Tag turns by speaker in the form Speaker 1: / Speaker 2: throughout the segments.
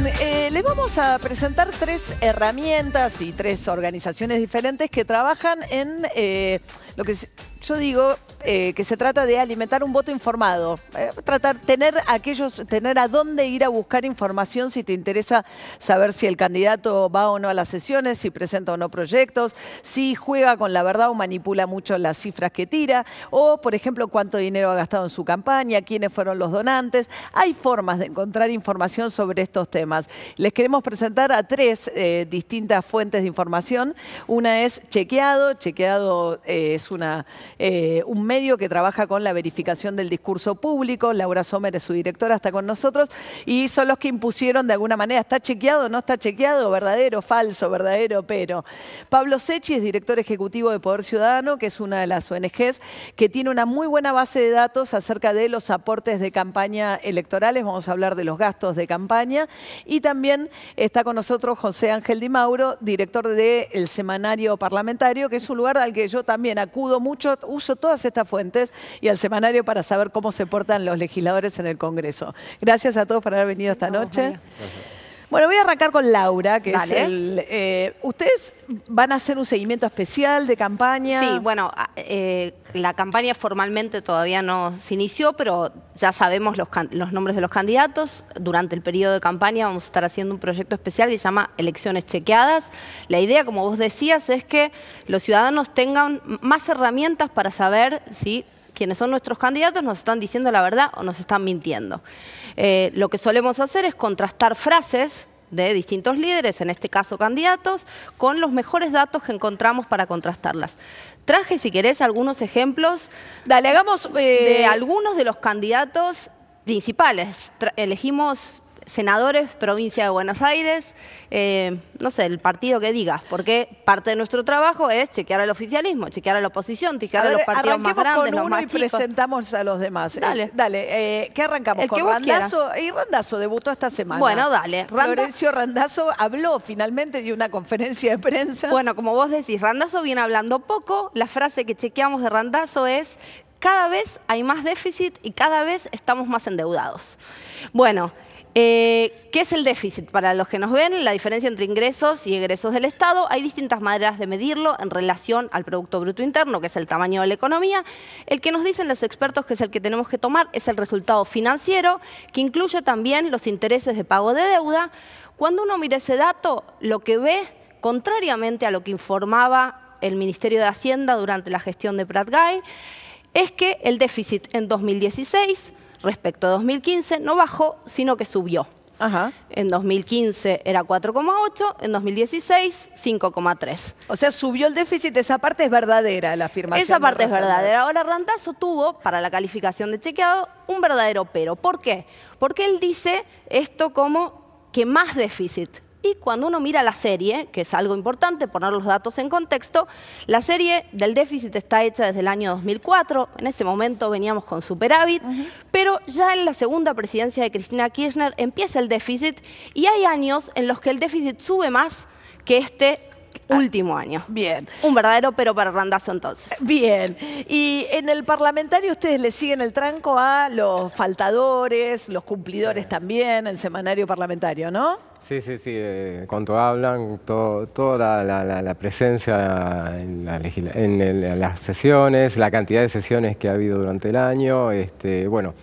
Speaker 1: Bien, les vamos a presentar 3 herramientas y 3 organizaciones diferentes que trabajan en lo que yo digo que se trata de alimentar un voto informado. Tener a dónde ir a buscar información si te interesa saber si el candidato va o no a las sesiones, si presenta o no proyectos, si juega con la verdad o manipula mucho las cifras que tira, o, por ejemplo, cuánto dinero ha gastado en su campaña, quiénes fueron los donantes. Hay formas de encontrar información sobre estos temas. Les queremos presentar a 3 distintas fuentes de información. Una es Chequeado. Chequeado es un medio que trabaja con la verificación del discurso público. Laura Sommer es su directora, está con nosotros, y son los que impusieron de alguna manera, ¿está chequeado, no está chequeado, verdadero, falso, verdadero, pero? Pablo Secchi es director ejecutivo de Poder Ciudadano, que es una de las ONGs que tiene una muy buena base de datos acerca de los aportes de campaña electorales. Vamos a hablar de los gastos de campaña. Y también está con nosotros José Ángel Di Mauro, director del Semanario Parlamentario, que es un lugar al que yo también acudo mucho, uso todas estas fuentes y al semanario para saber cómo se portan los legisladores en el Congreso. Gracias a todos por haber venido esta noche. Bueno, voy a arrancar con Laura, que es ¿ustedes van a hacer un seguimiento especial de campaña?
Speaker 2: Sí, bueno, la campaña formalmente todavía no se inició, pero ya sabemos los nombres de los candidatos. Durante el periodo de campaña vamos a estar haciendo un proyecto especial que se llama Elecciones Chequeadas. La idea, como vos decías, es que los ciudadanos tengan más herramientas para saber si quienes son nuestros candidatos nos están diciendo la verdad o nos están mintiendo. Lo que solemos hacer es contrastar frases de distintos líderes, en este caso candidatos, con los mejores datos que encontramos para contrastarlas. Traje, si querés, algunos ejemplos.
Speaker 1: Dale, hagamos
Speaker 2: de algunos de los candidatos principales. Elegimos senadores, provincia de Buenos Aires, no sé, el partido que digas, porque parte de nuestro trabajo es chequear al oficialismo, chequear a la oposición, chequear a los partidos más grandes, los más chicos.
Speaker 1: Y presentamos a los demás.
Speaker 2: Dale.
Speaker 1: ¿Qué arrancamos con Randazzo? Y Randazzo debutó esta semana.
Speaker 2: Bueno, dale.
Speaker 1: Florencio Randazzo habló finalmente de una conferencia de prensa.
Speaker 2: Bueno, como vos decís, Randazzo viene hablando poco. La frase que chequeamos de Randazzo es: cada vez hay más déficit y cada vez estamos más endeudados. Bueno, ¿qué es el déficit? Para los que nos ven, la diferencia entre ingresos y egresos del Estado. Hay distintas maneras de medirlo en relación al Producto Bruto Interno, que es el tamaño de la economía. El que nos dicen los expertos que es el que tenemos que tomar es el resultado financiero, que incluye también los intereses de pago de deuda. Cuando uno mira ese dato, lo que ve, contrariamente a lo que informaba el Ministerio de Hacienda durante la gestión de Prat-Gay, es que el déficit en 2016 respecto a 2015 no bajó, sino que subió.
Speaker 1: Ajá.
Speaker 2: En 2015 era 4,8, en 2016 5,3.
Speaker 1: O sea, subió el déficit, esa parte es verdadera, la afirmación.
Speaker 2: Esa parte es verdadera. Ahora Randazzo tuvo, para la calificación de chequeado, un verdadero pero. ¿Por qué? Porque él dice esto como que más déficit. Y cuando uno mira la serie, que es algo importante, poner los datos en contexto, la serie del déficit está hecha desde el año 2004. En ese momento veníamos con superávit, pero ya en la segunda presidencia de Cristina Kirchner empieza el déficit y hay años en los que el déficit sube más que este último año.
Speaker 1: Bien.
Speaker 2: Un verdadero pero para Randazzo entonces.
Speaker 1: Bien. Y en el parlamentario ustedes le siguen el tranco a los faltadores, los cumplidores también, el semanario parlamentario, ¿no?
Speaker 3: Sí. Cuando hablan, toda la presencia en las sesiones, la cantidad de sesiones que ha habido durante el año, bueno,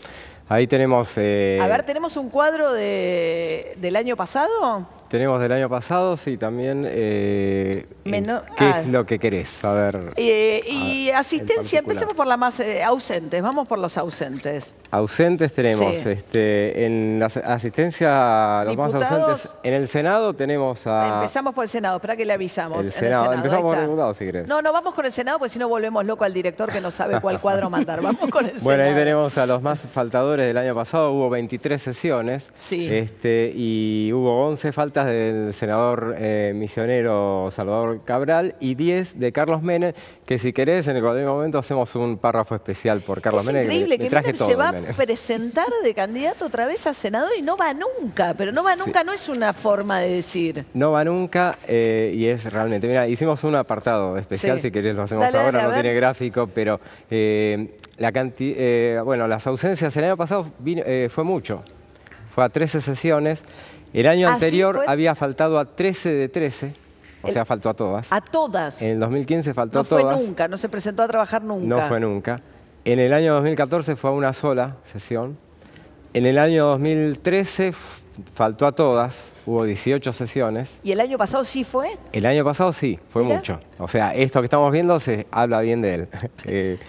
Speaker 3: ahí tenemos...
Speaker 1: A ver, ¿tenemos un cuadro del año pasado?
Speaker 3: Tenemos del año pasado, sí, también. ¿Qué es lo que querés? A ver.
Speaker 1: Y asistencia, empecemos por la más ausentes, vamos por los ausentes.
Speaker 3: Ausentes tenemos,
Speaker 1: Sí.
Speaker 3: En la asistencia, los más
Speaker 1: Diputados.
Speaker 3: ausentes. En el Senado tenemos a...
Speaker 1: Empezamos por el Senado, espera que le avisamos.
Speaker 3: El
Speaker 1: En
Speaker 3: Senado. Empezamos por
Speaker 1: ahí
Speaker 3: el
Speaker 1: está.
Speaker 3: diputado, si querés.
Speaker 1: No, vamos con el Senado, porque si no volvemos loco al director que no sabe cuál cuadro mandar. Vamos con el Senado.
Speaker 3: Bueno, ahí tenemos a los más faltadores del año pasado. Hubo 23 sesiones.
Speaker 1: Sí.
Speaker 3: Y hubo 11 faltas del senador misionero Salvador Cabral y 10 de Carlos Menem, que si querés, en cualquier momento hacemos un párrafo especial por Carlos Menem.
Speaker 1: Es increíble que
Speaker 3: traje
Speaker 1: Menem
Speaker 3: todo
Speaker 1: se va a
Speaker 3: Menem.
Speaker 1: presentar de candidato otra vez a senador y no va nunca. Pero no va nunca, no es una forma de decir.
Speaker 3: No va nunca y es realmente... Mira, hicimos un apartado especial,
Speaker 1: Sí.
Speaker 3: si querés lo hacemos
Speaker 1: Dale,
Speaker 3: ahora,
Speaker 1: a
Speaker 3: no
Speaker 1: ver.
Speaker 3: tiene gráfico, pero bueno, las ausencias el año pasado fue mucho. Fue a 13 sesiones El año
Speaker 1: ¿Ah,
Speaker 3: anterior
Speaker 1: sí, fue?
Speaker 3: había faltado a 13 de 13, o sea, faltó a todas.
Speaker 1: A todas.
Speaker 3: En el 2015 faltó
Speaker 1: No
Speaker 3: a todas.
Speaker 1: fue nunca, no se presentó a trabajar nunca.
Speaker 3: No fue nunca. En el año 2014 fue a una sola sesión. En el año 2013 faltó a todas, hubo 18 sesiones.
Speaker 1: ¿Y el año pasado sí fue?
Speaker 3: El año pasado sí, fue
Speaker 1: Mirá.
Speaker 3: mucho. O sea, esto que estamos viendo se habla bien de él.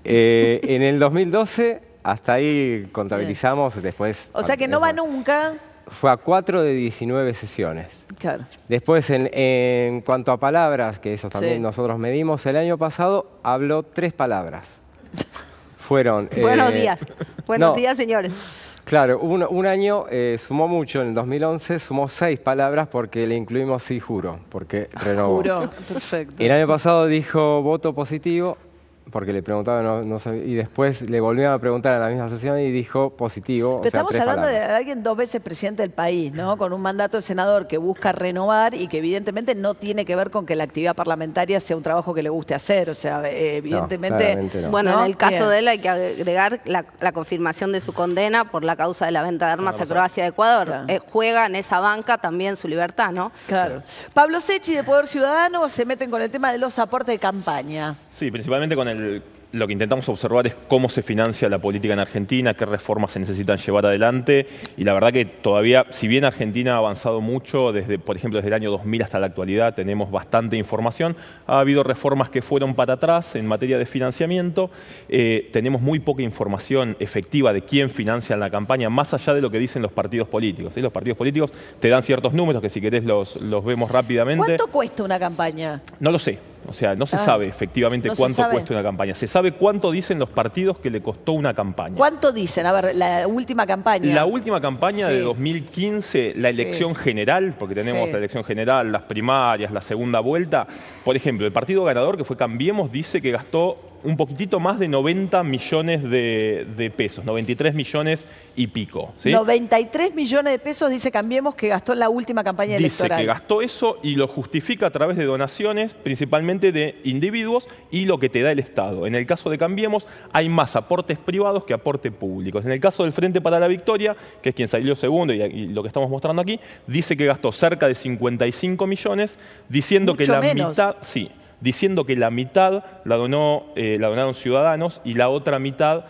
Speaker 3: En el 2012, hasta ahí contabilizamos, después...
Speaker 1: O sea que no va nunca.
Speaker 3: Fue a 4 de 19 sesiones.
Speaker 1: Claro.
Speaker 3: Después, en cuanto a palabras, que eso también
Speaker 1: Sí.
Speaker 3: nosotros medimos, el año pasado habló 3 palabras. Fueron...
Speaker 2: Buenos días. Buenos
Speaker 3: no,
Speaker 2: días, señores.
Speaker 3: Claro, un año sumó mucho, en el 2011 sumó 6 palabras porque le incluimos sí juro, porque renovó.
Speaker 1: Juro. Perfecto.
Speaker 3: El año pasado dijo voto positivo, porque le preguntaban, no sabía, y después le volvieron a preguntar en la misma sesión y dijo positivo.
Speaker 1: Pero
Speaker 3: o sea,
Speaker 1: estamos
Speaker 3: 3
Speaker 1: hablando
Speaker 3: palabras.
Speaker 1: de alguien 2 veces presidente del país, ¿no? Con un mandato de senador que busca renovar y que evidentemente no tiene que ver con que la actividad parlamentaria sea un trabajo que le guste hacer. O sea, evidentemente...
Speaker 3: claramente no.
Speaker 2: Bueno,
Speaker 1: ¿no?
Speaker 2: en el caso
Speaker 1: Bien.
Speaker 2: de él hay que agregar la confirmación de su condena por la causa de la venta de armas a Croacia y Ecuador.
Speaker 1: Claro.
Speaker 2: Juega en esa banca también su libertad, ¿no?
Speaker 1: Claro. Pablo Secchi, de Poder Ciudadano, se meten con el tema de los aportes de campaña.
Speaker 4: Sí, principalmente con lo que intentamos observar es cómo se financia la política en Argentina, qué reformas se necesitan llevar adelante. Y la verdad que todavía, si bien Argentina ha avanzado mucho, por ejemplo, desde el año 2000 hasta la actualidad, tenemos bastante información. Ha habido reformas que fueron para atrás en materia de financiamiento. Tenemos muy poca información efectiva de quién financia la campaña, más allá de lo que dicen los partidos políticos. ¿Sí? Los partidos políticos te dan ciertos números que si querés los vemos rápidamente.
Speaker 1: ¿Cuánto cuesta una campaña?
Speaker 4: No lo sé. O sea, no se sabe efectivamente
Speaker 1: no se
Speaker 4: cuánto
Speaker 1: sabe.
Speaker 4: cuesta una campaña. Se sabe cuánto dicen los partidos que le costó una campaña.
Speaker 1: ¿Cuánto dicen? A ver, la última campaña.
Speaker 4: La última campaña
Speaker 1: Sí.
Speaker 4: de 2015, la elección general, porque tenemos
Speaker 1: Sí.
Speaker 4: la elección general, las primarias, la segunda vuelta. Por ejemplo, el partido ganador, que fue Cambiemos, dice que gastó un poquitito más de 90 millones de pesos, 93 millones y pico. ¿sí?
Speaker 1: 93 millones de pesos, dice Cambiemos, que gastó en la última campaña
Speaker 4: Dice
Speaker 1: electoral.
Speaker 4: que gastó eso y lo justifica a través de donaciones, principalmente de individuos y lo que te da el Estado. En el caso de Cambiemos, hay más aportes privados que aportes públicos. En el caso del Frente para la Victoria, que es quien salió segundo y lo que estamos mostrando aquí, dice que gastó cerca de 55 millones, diciendo
Speaker 1: Mucho
Speaker 4: que la
Speaker 1: menos.
Speaker 4: mitad... Sí, diciendo que la mitad la donaron ciudadanos y la otra mitad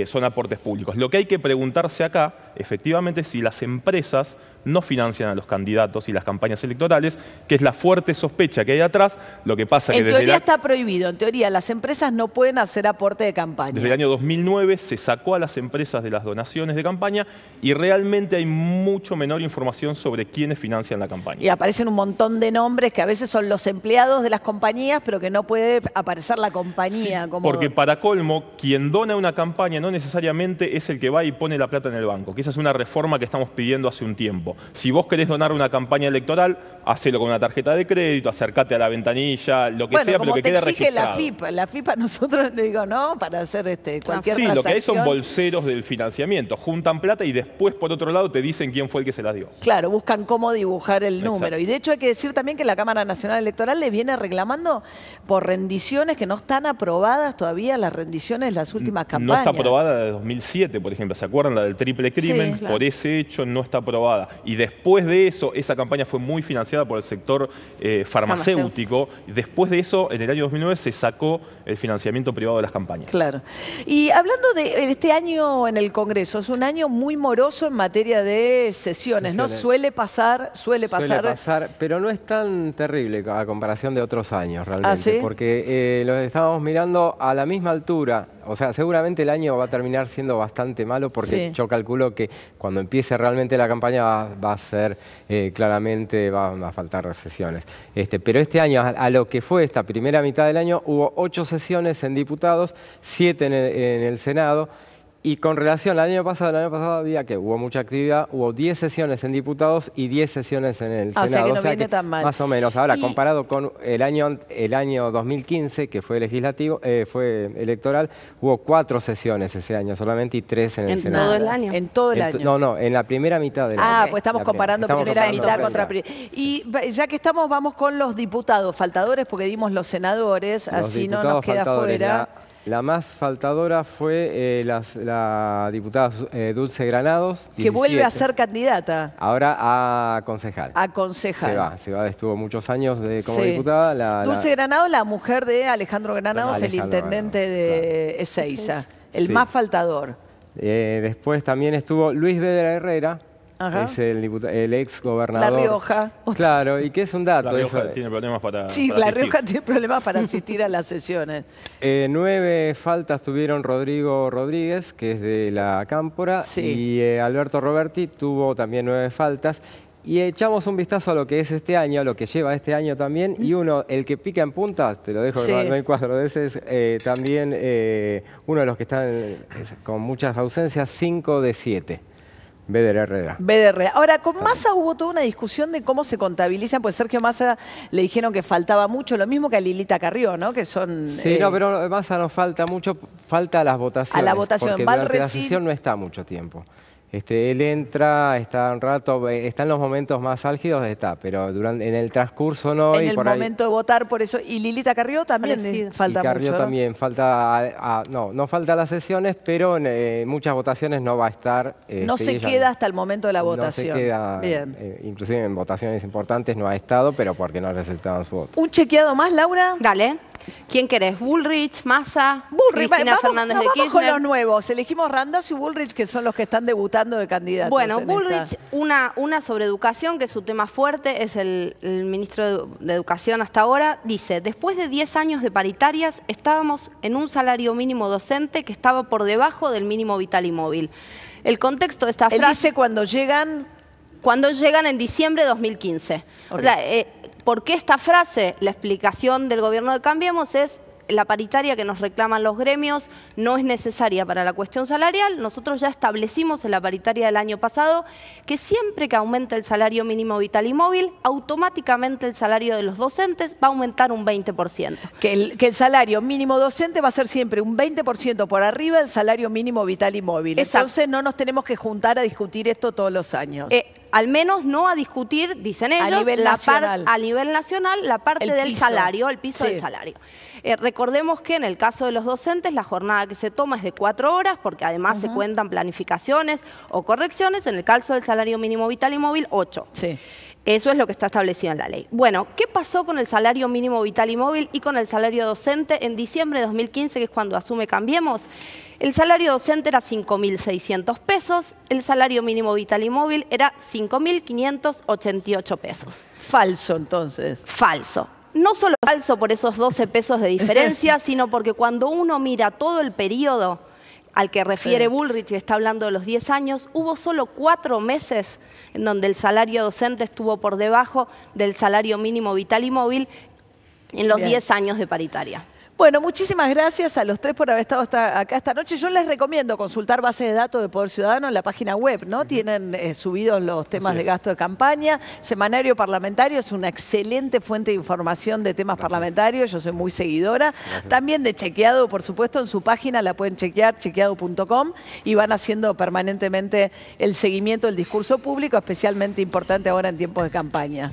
Speaker 4: son aportes públicos. Lo que hay que preguntarse acá, efectivamente, es si las empresas no financian a los candidatos y las campañas electorales, que es la fuerte sospecha que hay atrás. Lo que pasa que
Speaker 1: En teoría está prohibido. En teoría, las empresas no pueden hacer aporte de campaña.
Speaker 4: desde el año 2009 se sacó a las empresas de las donaciones de campaña y realmente hay mucho menor información sobre quiénes financian la campaña.
Speaker 1: Y aparecen un montón de nombres que a veces son los empleados de las compañías, pero que no puede aparecer la compañía. Como...
Speaker 4: Porque para colmo, quien dona una campaña no necesariamente es el que va y pone la plata en el banco, que esa es una reforma que estamos pidiendo hace un tiempo. Si vos querés donar una campaña electoral, hacelo con una tarjeta de crédito, acercate a la ventanilla, lo que
Speaker 1: bueno,
Speaker 4: sea,
Speaker 1: como
Speaker 4: pero que
Speaker 1: te
Speaker 4: quede
Speaker 1: exige la
Speaker 4: registrado.
Speaker 1: FIP. La FIP a nosotros, digo, ¿no? Para hacer cualquier
Speaker 4: Sí,
Speaker 1: transacción.
Speaker 4: lo que hay son bolseros del financiamiento. Juntan plata y después, por otro lado, te dicen quién fue el que se las dio.
Speaker 1: Claro, buscan cómo dibujar el
Speaker 4: Exacto.
Speaker 1: número. Y de hecho hay que decir también que la Cámara Nacional Electoral le viene reclamando por rendiciones que no están aprobadas todavía, las rendiciones de las últimas
Speaker 4: No
Speaker 1: campañas.
Speaker 4: está aprobada de 2007, por ejemplo. ¿Se acuerdan? La del triple crimen.
Speaker 1: Sí, claro.
Speaker 4: Por ese hecho no está aprobada. Y después de eso, esa campaña fue muy financiada por el sector farmacéutico. Después de eso, en el año 2009, se sacó el financiamiento privado de las campañas.
Speaker 1: Claro. Y hablando de este año en el Congreso, es un año muy moroso en materia de sesiones, ¿no? Suele pasar.
Speaker 3: Suele pasar, pero no es tan terrible a comparación de otros años realmente,
Speaker 1: ¿Ah, sí?
Speaker 3: porque lo estábamos mirando a la misma altura. O sea, seguramente el año va a terminar siendo bastante malo porque
Speaker 1: Sí.
Speaker 3: yo calculo que cuando empiece realmente la campaña va a ser claramente, van a faltar sesiones. Pero este año, a lo que fue esta primera mitad del año, hubo 8 sesiones en diputados, 7 en el Senado. Y con relación al año pasado había que hubo mucha actividad, hubo 10 sesiones en diputados y 10 sesiones en el
Speaker 1: Ah, o sea
Speaker 3: Senado.
Speaker 1: que no viene tan mal.
Speaker 3: Más o menos. Ahora,
Speaker 1: Y-
Speaker 3: comparado con el año 2015, que fue legislativo, fue electoral, hubo 4 sesiones ese año solamente y 3 en el
Speaker 2: En
Speaker 3: Senado.
Speaker 2: todo el año.
Speaker 1: En todo el año.
Speaker 3: No, en la primera mitad del año.
Speaker 1: Ah, pues estamos
Speaker 3: La
Speaker 1: comparando
Speaker 3: estamos
Speaker 1: primera
Speaker 3: comparando
Speaker 1: mitad
Speaker 3: la
Speaker 1: contra
Speaker 3: primera.
Speaker 1: primera. Y ya que estamos, vamos con los diputados faltadores, porque dimos los senadores,
Speaker 3: Los
Speaker 1: así no nos
Speaker 3: diputados
Speaker 1: queda
Speaker 3: faltadores,
Speaker 1: fuera.
Speaker 3: La más faltadora fue la diputada Dulce Granados.
Speaker 1: Que vuelve
Speaker 3: 17.
Speaker 1: a ser candidata.
Speaker 3: Ahora a concejal.
Speaker 1: A concejal.
Speaker 3: Se va, estuvo muchos años como diputada.
Speaker 1: Dulce Granados, la mujer de Alejandro Granados, el intendente de Ezeiza. El más faltador.
Speaker 3: Después también estuvo Luis Vedra Herrera. Ajá. Es el ex gobernador.
Speaker 1: La Rioja.
Speaker 3: Claro, y que es un dato.
Speaker 4: La Rioja tiene problemas para
Speaker 1: Sí,
Speaker 4: para
Speaker 1: La
Speaker 4: asistir.
Speaker 1: Rioja tiene problemas para asistir a las sesiones.
Speaker 3: 9 faltas tuvieron Rodrigo Rodríguez, que es de la Cámpora, y Alberto Roberti tuvo también 9 faltas. Y echamos un vistazo a lo que es este año, a lo que lleva este año también. Y el que pica en puntas, te lo dejo, no hay 4 veces, también uno de los que están con muchas ausencias, 5 de 7. Vedra Herrera.
Speaker 1: Ahora, con Massa hubo toda una discusión de cómo se contabilizan, pues Sergio Massa le dijeron que faltaba mucho, lo mismo que a Lilita Carrió, ¿no? Que son...
Speaker 3: Sí, no, pero Massa no falta mucho, falta a las votaciones.
Speaker 1: A la votación.
Speaker 3: Porque durante la sesión no está mucho tiempo. Él entra, está un rato, está en los momentos más álgidos, pero en el transcurso no.
Speaker 1: En
Speaker 3: y
Speaker 1: el
Speaker 3: por
Speaker 1: momento de votar, por eso. Y Lilita Carrió también falta mucho.
Speaker 3: Carrió también falta, no falta a las sesiones, pero en muchas votaciones no va a estar.
Speaker 1: No se queda hasta el momento de la votación.
Speaker 3: No se queda,
Speaker 1: bien.
Speaker 3: Inclusive en votaciones importantes no ha estado, pero porque no necesitaban su voto.
Speaker 1: ¿Un chequeado más, Laura?
Speaker 2: Dale. ¿Quién querés? ¿Bullrich, Massa, Cristina Fernández de Kirchner?
Speaker 1: Vamos con los nuevos. Elegimos Randazzo y Bullrich, que son los que están debutando de candidatos.
Speaker 2: Bueno, Bullrich, una sobre educación, que es su tema fuerte, es el ministro de Educación hasta ahora, dice, después de 10 años de paritarias, estábamos en un salario mínimo docente que estaba por debajo del mínimo vital y móvil. El contexto de esta frase...
Speaker 1: Él dice cuando llegan...
Speaker 2: Cuando llegan en diciembre de 2015. Okay. O sea, ¿por qué esta frase? La explicación del gobierno de Cambiemos es la paritaria que nos reclaman los gremios no es necesaria para la cuestión salarial. Nosotros ya establecimos en la paritaria del año pasado que siempre que aumente el salario mínimo vital y móvil, automáticamente el salario de los docentes va a aumentar un 20%.
Speaker 1: Que el salario mínimo docente va a ser siempre un 20% por arriba del salario mínimo vital y móvil.
Speaker 2: Exacto.
Speaker 1: Entonces no nos tenemos que juntar a discutir esto todos los años.
Speaker 2: Al menos no a discutir, dicen ellos,
Speaker 1: a nivel nacional
Speaker 2: la parte del salario, el piso del salario. Recordemos que en el caso de los docentes la jornada que se toma es de 4 horas porque además se cuentan planificaciones o correcciones. En el caso del salario mínimo vital y móvil, 8.
Speaker 1: Sí.
Speaker 2: Eso es lo que está establecido en la ley. Bueno, ¿qué pasó con el salario mínimo vital y móvil y con el salario docente en diciembre de 2015, que es cuando asume Cambiemos? El salario docente era 5.600 pesos, el salario mínimo vital y móvil era 5.588 pesos.
Speaker 1: Falso, entonces.
Speaker 2: Falso. No solo falso por esos 12 pesos de diferencia, sino porque cuando uno mira todo el periodo al que refiere Bullrich, y está hablando de los 10 años, hubo solo 4 meses en donde el salario docente estuvo por debajo del salario mínimo vital y móvil en los 10 años de paritaria.
Speaker 1: Bueno, muchísimas gracias a los tres por haber estado acá esta noche. Yo les recomiendo consultar bases de datos de Poder Ciudadano en la página web, ¿no? Tienen subidos los temas de gasto de campaña. Semanario Parlamentario es una excelente fuente de información de temas parlamentarios. Yo soy muy seguidora. También de Chequeado, por supuesto, en su página la pueden chequear, chequeado.com, y van haciendo permanentemente el seguimiento del discurso público, especialmente importante ahora en tiempos de campaña.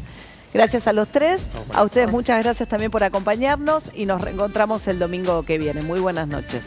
Speaker 1: Gracias a los tres, a ustedes muchas gracias también por acompañarnos y nos reencontramos el domingo que viene. Muy buenas noches.